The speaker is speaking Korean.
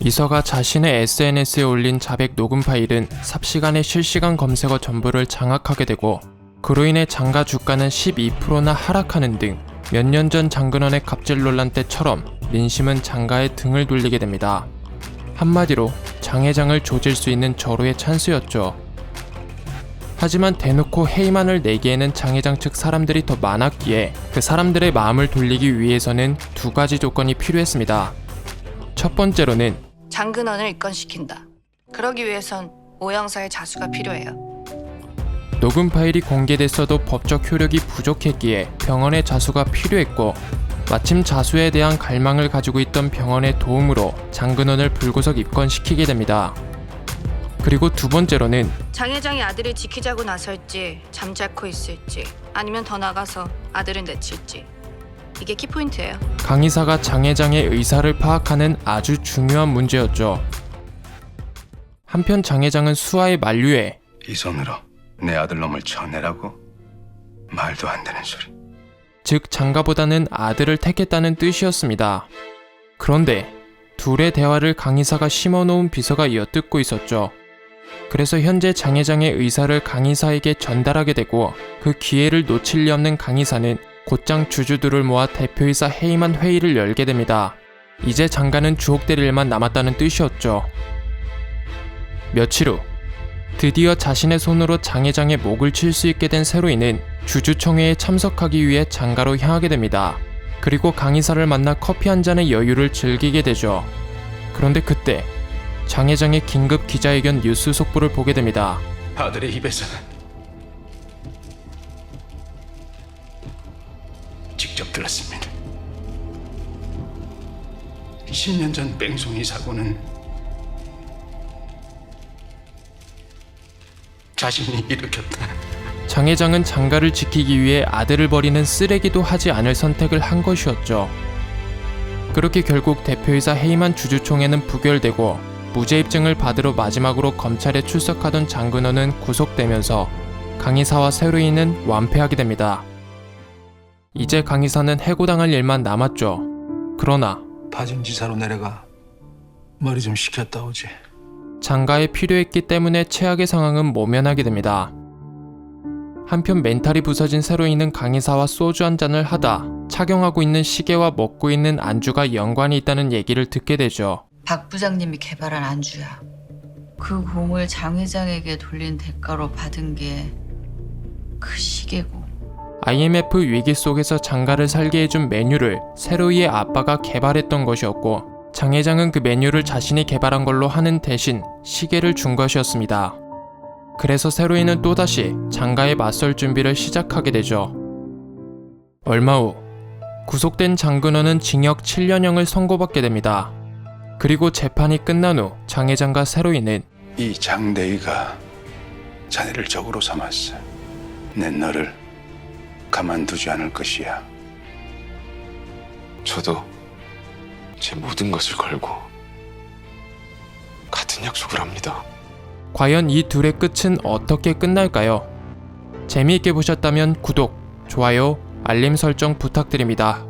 비서가 자신의 SNS에 올린 자백 녹음 파일은 삽시간에 실시간 검색어 전부를 장악하게 되고 그로 인해 장가 주가는 12%나 하락하는 등 몇 년 전 장근원의 갑질 논란 때처럼 민심은 장가의 등을 돌리게 됩니다. 한마디로 장 회장을 조질 수 있는 절호의 찬스였죠. 하지만 대놓고 해임안을 내기에는 장 회장 측 사람들이 더 많았기에 그 사람들의 마음을 돌리기 위해서는 두 가지 조건이 필요했습니다. 첫 번째로는 장근원을 입건시킨다. 그러기 위해선 오영사의 자수가 필요해요. 녹음 파일이 공개됐어도 법적 효력이 부족했기에 병원의 자수가 필요했고 마침 자수에 대한 갈망을 가지고 있던 병원의 도움으로 장근원을 불구속 입건시키게 됩니다. 그리고 두 번째로는 장 회장이 아들을 지키자고 나설지 잠자코 있을지 아니면 더 나가서 아들을 내칠지 이게 키포인트예요. 강 이사가 장 회장의 의사를 파악하는 아주 중요한 문제였죠. 한편 장 회장은 수하의 만류에 이 손으로 내 아들놈을 쳐내라고? 말도 안 되는 소리. 즉 장가보다는 아들을 택했다는 뜻이었습니다. 그런데 둘의 대화를 강 이사가 심어놓은 비서가 이어듣고 있었죠. 그래서 현재 장 회장의 의사를 강 이사에게 전달하게 되고 그 기회를 놓칠 리 없는 강 이사는 곧장 주주들을 모아 대표이사 해임안 회의를 열게 됩니다. 이제 장가는 주옥될 일만 남았다는 뜻이었죠. 며칠 후 드디어 자신의 손으로 장 회장의 목을 칠 수 있게 된 세로이는 주주총회에 참석하기 위해 장가로 향하게 됩니다. 그리고 강 이사를 만나 커피 한 잔의 여유를 즐기게 되죠. 그런데 그때 장 회장의 긴급 기자회견 뉴스 속보를 보게 됩니다. 아들의 입에서는 직접 들었습니다. 10년 전 뺑송이 사고는 자신이 일으켰다. 장 회장은 장가를 지키기 위해 아들을 버리는 쓰레기도 하지 않을 선택을 한 것이었죠. 그렇게 결국 대표이사 해임안 주주총회는 부결되고 무죄 입증을 받으러 마지막으로 검찰에 출석하던 장근원은 구속되면서 강 이사와 세로이는 완패하게 됩니다. 이제 강 이사는 해고당할 일만 남았죠. 그러나 파진지사로 내려가 머리 좀 식혔다 오지. 장가에 필요했기 때문에 최악의 상황은 모면하게 됩니다. 한편 멘탈이 부서진 세로이는 강 이사와 소주 한 잔을 하다 착용하고 있는 시계와 먹고 있는 안주가 연관이 있다는 얘기를 듣게 되죠. 박 부장님이 개발한 안주야. 그 공을 장 회장에게 돌린 대가로 받은 게 그 시계고. IMF 위기 속에서 장가를 살게 해준 메뉴를 세로이의 아빠가 개발했던 것이었고 장 회장은 그 메뉴를 자신이 개발한 걸로 하는 대신 시계를 준 것이었습니다. 그래서 세로이는 또다시 장가에 맞설 준비를 시작하게 되죠. 얼마 후 구속된 장근원은 징역 7년형을 선고받게 됩니다. 그리고 재판이 끝난 후 장 회장과 세로이는 이 장대위가 자네를 적으로 삼았어. 내 너를 가만두지 않을 것이야. 저도 제 모든 것을 걸고 같은 약속을 합니다. 과연 이 둘의 끝은 어떻게 끝날까요? 재미있게 보셨다면 구독, 좋아요, 알림 설정 부탁드립니다.